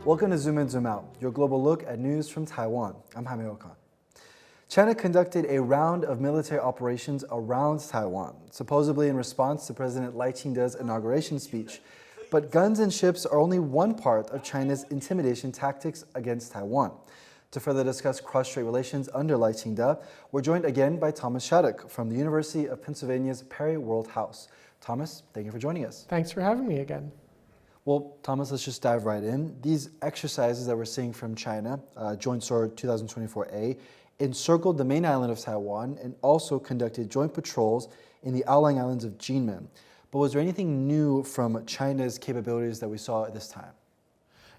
Welcome to Zoom In, Zoom Out, your global look at news from Taiwan. I'm Jaime Ocon. China conducted a round of military operations around Taiwan, supposedly in response to President Lai Ching-te's inauguration speech. But guns and ships are only one part of China's intimidation tactics against Taiwan. To further discuss cross-strait relations under Lai Ching-te, we're joined again by Thomas Shattuck from the University of Pennsylvania's Perry World House. Thomas, thank you for joining us. Thanks for having me again. Well, Thomas, let's just dive right in. These exercises that we're seeing from China, Joint Sword 2024A, encircled the main island of Taiwan and also conducted joint patrols in the outlying islands of Jinmen. But was there anything new from China's capabilities that we saw at this time?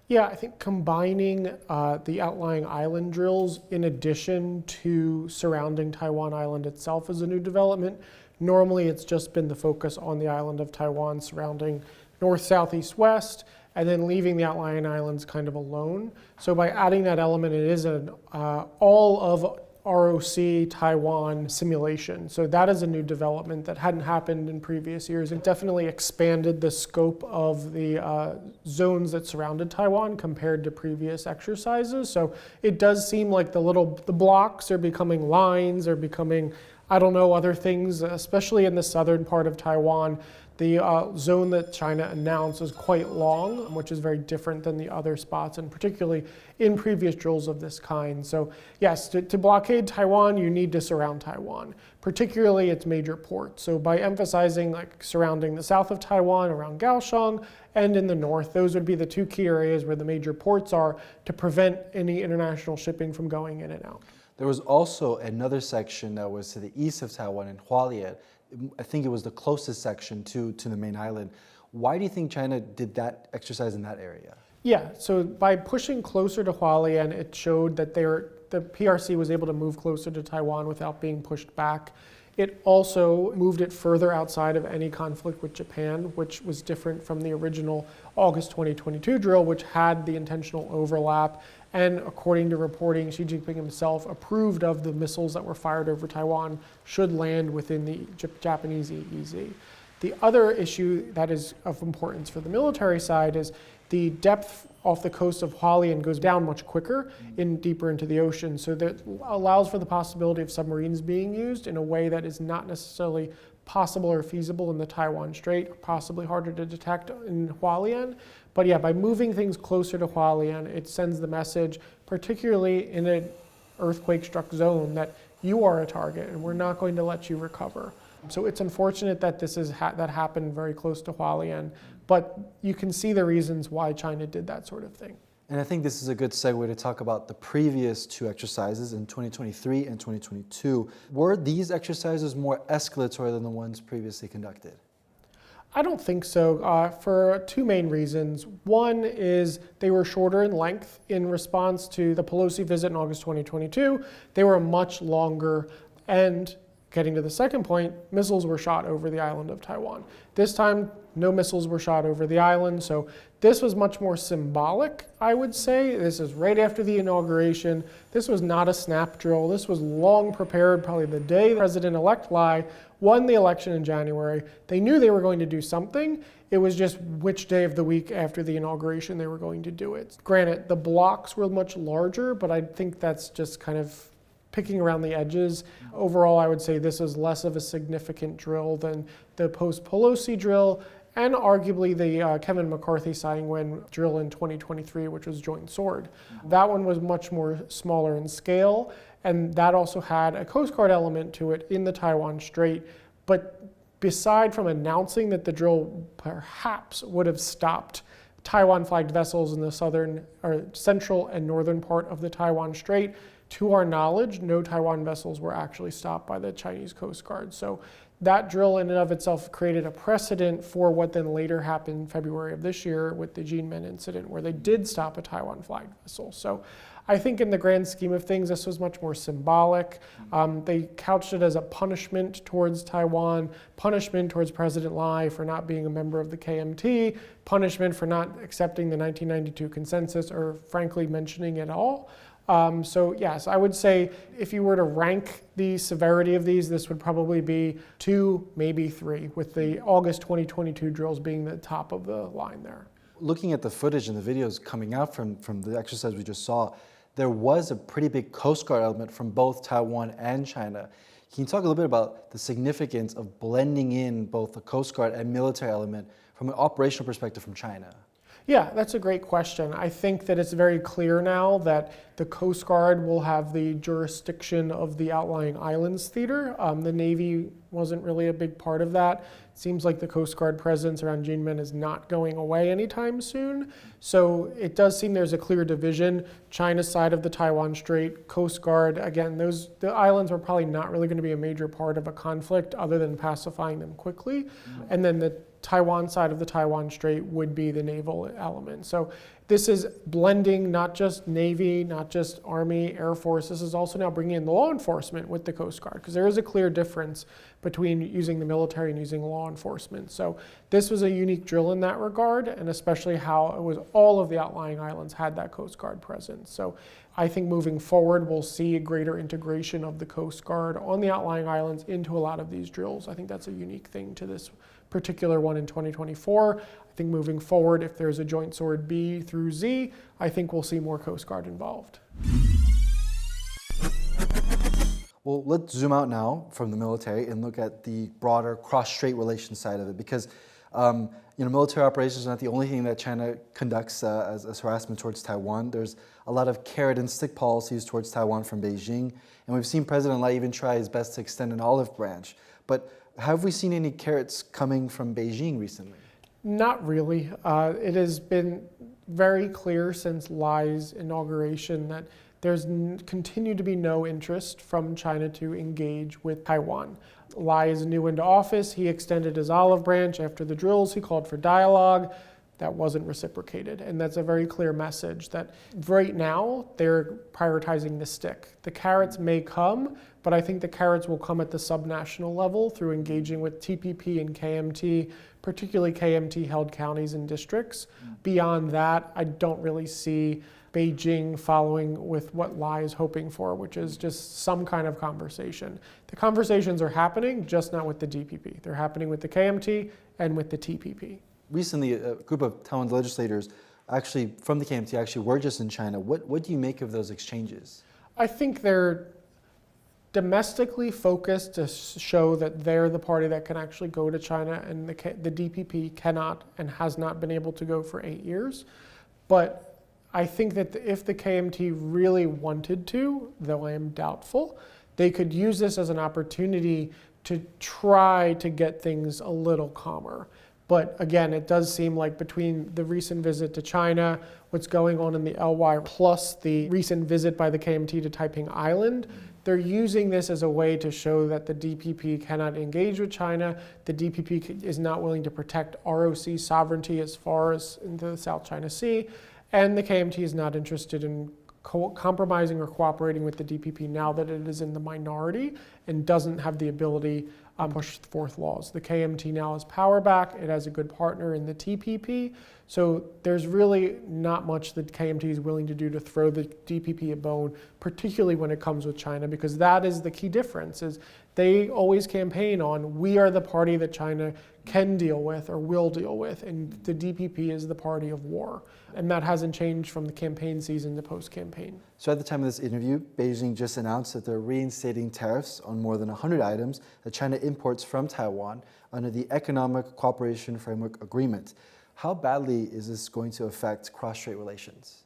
Yeah, I think combining the outlying island drills in addition to surrounding Taiwan Island itself is a new development. Normally, it's just been the focus on the island of Taiwan surrounding north, south, east, west, and then leaving the outlying islands kind of alone. So by adding that element, it is an all of ROC Taiwan simulation. So that is a new development that hadn't happened in previous years. It definitely expanded the scope of the zones that surrounded Taiwan compared to previous exercises. So it does seem like the blocks are becoming lines, are becoming, I don't know, other things, especially in the southern part of Taiwan. The zone that China announced is quite long, which is very different than the other spots, and particularly in previous drills of this kind. So yes, to blockade Taiwan, you need to surround Taiwan, particularly its major ports. So by emphasizing surrounding the south of Taiwan, around Kaohsiung, and in the north, those would be the two key areas where the major ports are to prevent any international shipping from going in and out. There was also another section that was to the east of Taiwan in Hualien. I think it was the closest section to the main island. Why do you think China did that exercise in that area? Yeah, so by pushing closer to Hualien, it showed that the PRC was able to move closer to Taiwan without being pushed back. It also moved it further outside of any conflict with Japan, which was different from the original August 2022 drill, which had the intentional overlap. And according to reporting, Xi Jinping himself approved of the missiles that were fired over Taiwan should land within the Japanese EEZ. The other issue that is of importance for the military side is the depth off the coast of Hualien goes down much quicker deeper into the ocean. So that allows for the possibility of submarines being used in a way that is not necessarily possible or feasible in the Taiwan Strait, possibly harder to detect in Hualien. But yeah, by moving things closer to Hualien, it sends the message, particularly in an earthquake-struck zone, that you are a target and we're not going to let you recover. So it's unfortunate that that happened very close to Hualien, but you can see the reasons why China did that sort of thing. And I think this is a good segue to talk about the previous two exercises in 2023 and 2022. Were these exercises more escalatory than the ones previously conducted? I don't think so, for two main reasons. One is they were shorter in length in response to the Pelosi visit in August 2022. They were much longer, and getting to the second point, missiles were shot over the island of Taiwan. This time, no missiles were shot over the island, so this was much more symbolic, I would say. This is right after the inauguration. This was not a snap drill. This was long prepared, probably the day President-elect Lai won the election in January. They knew they were going to do something. It was just which day of the week after the inauguration they were going to do it. Granted, the blocks were much larger, but I think that's just kind of picking around the edges. Overall, I would say this is less of a significant drill than the post-Pelosi drill, and arguably the Kevin McCarthy-Tsai Ing-wen drill in 2023, which was Joint Sword. That one was much more smaller in scale, and that also had a Coast Guard element to it in the Taiwan Strait. But beside from announcing that the drill perhaps would have stopped Taiwan-flagged vessels in the southern or central and northern part of the Taiwan Strait, to our knowledge, no Taiwan vessels were actually stopped by the Chinese Coast Guard. So that drill in and of itself created a precedent for what then later happened in February of this year with the Jinmen incident, where they did stop a Taiwan flagged vessel. So I think in the grand scheme of things, this was much more symbolic. They couched it as a punishment towards Taiwan, punishment towards President Lai for not being a member of the KMT, punishment for not accepting the 1992 consensus or frankly mentioning it all. So yes, I would say if you were to rank the severity of these, this would probably be 2, maybe 3, with the August 2022 drills being the top of the line there. Looking at the footage and the videos coming out from the exercise we just saw, there was a pretty big Coast Guard element from both Taiwan and China. Can you talk a little bit about the significance of blending in both the Coast Guard and military element from an operational perspective from China? Yeah, that's a great question. I think that it's very clear now that the Coast Guard will have the jurisdiction of the outlying islands theater. The Navy wasn't really a big part of that. It seems like the Coast Guard presence around Jinmen is not going away anytime soon. So it does seem there's a clear division. China's side of the Taiwan Strait, Coast Guard, again, the islands were probably not really going to be a major part of a conflict other than pacifying them quickly. And then the Taiwan side of the Taiwan Strait would be the naval element. So this is blending not just Navy, not just Army, Air Force. This is also now bringing in the law enforcement with the Coast Guard, because there is a clear difference between using the military and using law enforcement. So this was a unique drill in that regard, and especially how it was all of the outlying islands had that Coast Guard presence. So I think moving forward, we'll see a greater integration of the Coast Guard on the outlying islands into a lot of these drills. I think that's a unique thing to this particular one in 2024. I think moving forward, if there's a joint sword B through Z, I think we'll see more Coast Guard involved. Well, let's zoom out now from the military and look at the broader cross-strait relations side of it, because military operations are not the only thing that China conducts as harassment towards Taiwan. There's a lot of carrot and stick policies towards Taiwan from Beijing, and we've seen President Lai even try his best to extend an olive branch. But have we seen any carrots coming from Beijing recently? Not really. It has been very clear since Lai's inauguration that there's continued to be no interest from China to engage with Taiwan. Lai is new into office. He extended his olive branch after the drills. He called for dialogue. That wasn't reciprocated. And that's a very clear message that right now they're prioritizing the stick. The carrots may come, but I think the carrots will come at the subnational level through engaging with TPP and KMT, particularly KMT-held counties and districts. Beyond that, I don't really see Beijing following with what Lai is hoping for, which is just some kind of conversation. The conversations are happening, just not with the DPP. They're happening with the KMT and with the TPP. Recently, a group of Taiwan's legislators actually from the KMT actually were just in China. What do you make of those exchanges? I think they're domestically focused to show that they're the party that can actually go to China, and the DPP cannot and has not been able to go for 8 years. But I think that if the KMT really wanted to, though I am doubtful, they could use this as an opportunity to try to get things a little calmer. But again, it does seem like between the recent visit to China, what's going on in the LY, plus the recent visit by the KMT to Taiping Island, they're using this as a way to show that the DPP cannot engage with China. The DPP is not willing to protect ROC sovereignty as far as into the South China Sea. And the KMT is not interested in compromising or cooperating with the DPP now that it is in the minority and doesn't have the ability to push forth laws. The KMT now has power back. It has a good partner in the TPP. So there's really not much that KMT is willing to do to throw the DPP a bone, particularly when it comes with China, because that is the key difference. Is they always campaign on, we are the party that China can deal with or will deal with, and the DPP is the party of war. And that hasn't changed from the campaign season to post-campaign. So at the time of this interview, Beijing just announced that they're reinstating tariffs on more than 100 items that China imports from Taiwan under the Economic Cooperation Framework Agreement. How badly is this going to affect cross-strait relations?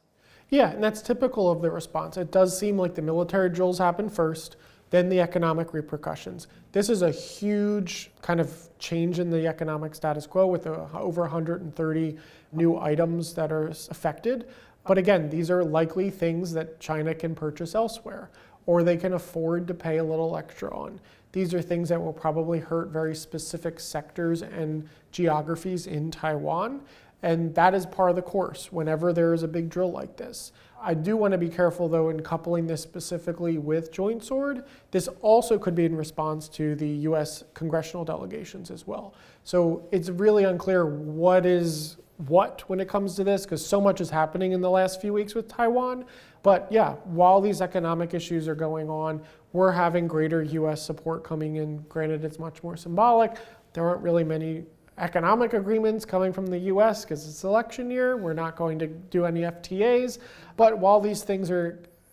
Yeah, and that's typical of the response. It does seem like the military drills happen first, then the economic repercussions. This is a huge kind of change in the economic status quo with over 130 new items that are affected. But again, these are likely things that China can purchase elsewhere, or they can afford to pay a little extra on. These are things that will probably hurt very specific sectors and geographies in Taiwan. And that is part of the course whenever there is a big drill like this. I do want to be careful, though, in coupling this specifically with joint sword. This also could be in response to the U.S. congressional delegations as well. So it's really unclear what is what when it comes to this, because so much is happening in the last few weeks with Taiwan. But yeah, while these economic issues are going on, we're having greater U.S. support coming in. Granted, it's much more symbolic. There aren't really many economic agreements coming from the US because it's election year. We're not going to do any FTAs. But while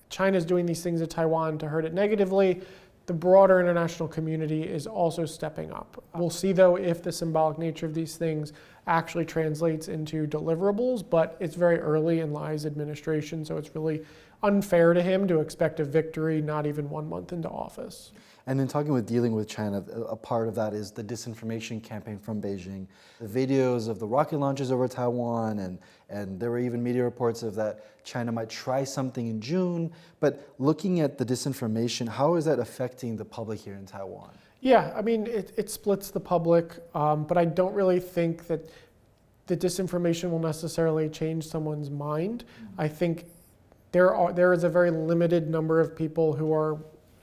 China's doing these things to Taiwan to hurt it negatively, the broader international community is also stepping up. We'll see, though, if the symbolic nature of these things actually translates into deliverables, but it's very early in Lai's administration, so it's really unfair to him to expect a victory not even 1 month into office. And in dealing with China, a part of that is the disinformation campaign from Beijing. The videos of the rocket launches over Taiwan, and there were even media reports of that China might try something in June. But looking at the disinformation, how is that affecting the public here in Taiwan? Yeah, I mean, it splits the public, but I don't really think that the disinformation will necessarily change someone's mind. I think there is a very limited number of people who are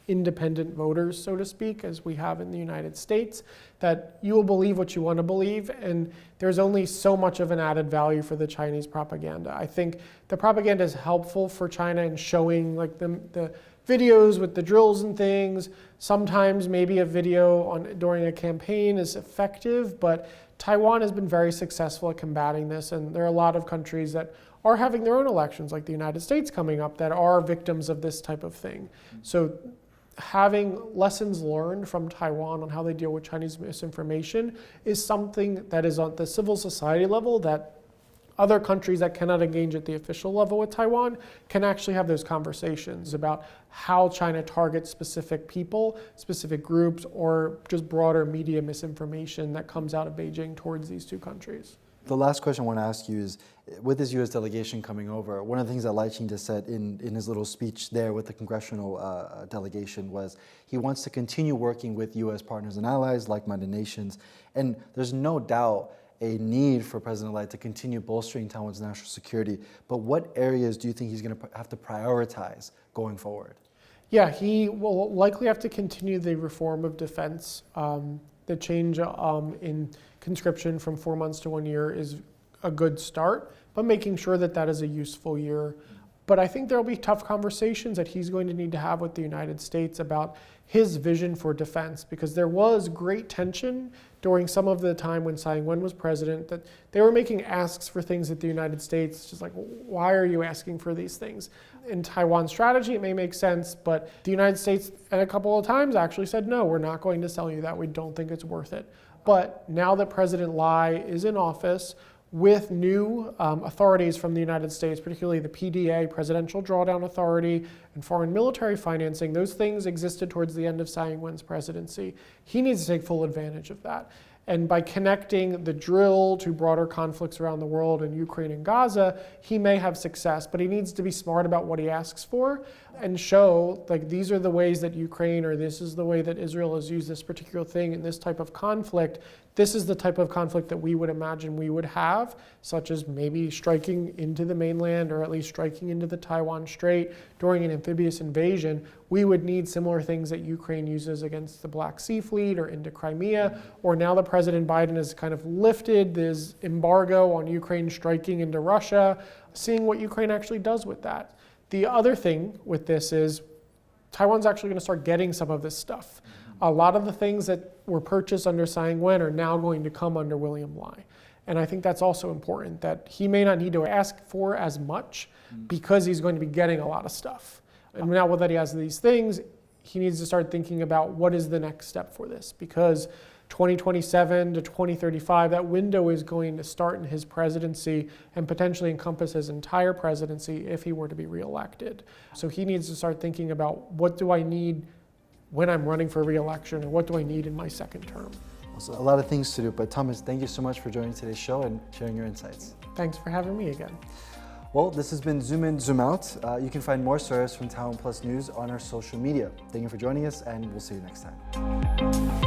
independent voters, so to speak, as we have in the United States, that you will believe what you want to believe, and there's only so much of an added value for the Chinese propaganda. I think the propaganda is helpful for China in showing like the videos with the drills and things. Sometimes maybe a video during a campaign is effective, but Taiwan has been very successful at combating this, and there are a lot of countries that are having their own elections, like the United States coming up, that are victims of this type of thing. So having lessons learned from Taiwan on how they deal with Chinese misinformation is something that is on the civil society level that other countries that cannot engage at the official level with Taiwan can actually have those conversations about how China targets specific people, specific groups, or just broader media misinformation that comes out of Beijing towards these two countries. The last question I want to ask you is, with this U.S. delegation coming over, one of the things that Lai Ching-te said in his little speech there with the congressional delegation was he wants to continue working with U.S. partners and allies, like-minded nations, and there's no doubt a need for President Lai to continue bolstering Taiwan's national security. But what areas do you think he's going to have to prioritize going forward? Yeah, he will likely have to continue the reform of defense. The change in conscription from 4 months to 1 year is a good start, but making sure that that is a useful year. But I think there will be tough conversations that he's going to need to have with the United States about his vision for defense, because there was great tension during some of the time when Tsai Ing-wen was president that they were making asks for things at the United States, just like, why are you asking for these things? In Taiwan's strategy, it may make sense, but the United States at a couple of times actually said, no, we're not going to sell you that. We don't think it's worth it. But now that President Lai is in office, with new authorities from the United States, particularly the PDA, Presidential Drawdown Authority, and foreign military financing, those things existed towards the end of Tsai Ing-wen's presidency. He needs to take full advantage of that. And by connecting the drill to broader conflicts around the world in Ukraine and Gaza, he may have success, but he needs to be smart about what he asks for and show, like, these are the ways that Ukraine, or this is the way that Israel has used this particular thing in this type of conflict. This is the type of conflict that we would imagine we would have, such as maybe striking into the mainland or at least striking into the Taiwan Strait during an amphibious invasion. We would need similar things that Ukraine uses against the Black Sea Fleet or into Crimea, or now that President Biden has kind of lifted this embargo on Ukraine striking into Russia, seeing what Ukraine actually does with that. The other thing with this is Taiwan's actually going to start getting some of this stuff. A lot of the things that were purchased under Tsai Ing-wen are now going to come under William Lai. And I think that's also important, that he may not need to ask for as much because he's going to be getting a lot of stuff. And now that he has these things, he needs to start thinking about what is the next step for this, because 2027 to 2035, that window is going to start in his presidency and potentially encompass his entire presidency if he were to be reelected. So he needs to start thinking about, what do I need when I'm running for re-election, or what do I need in my second term? So a lot of things to do, but Thomas, thank you so much for joining today's show and sharing your insights. Thanks for having me again. Well, this has been Zoom In, Zoom Out. You can find more stories from TaiwanPlus News on our social media. Thank you for joining us, and we'll see you next time.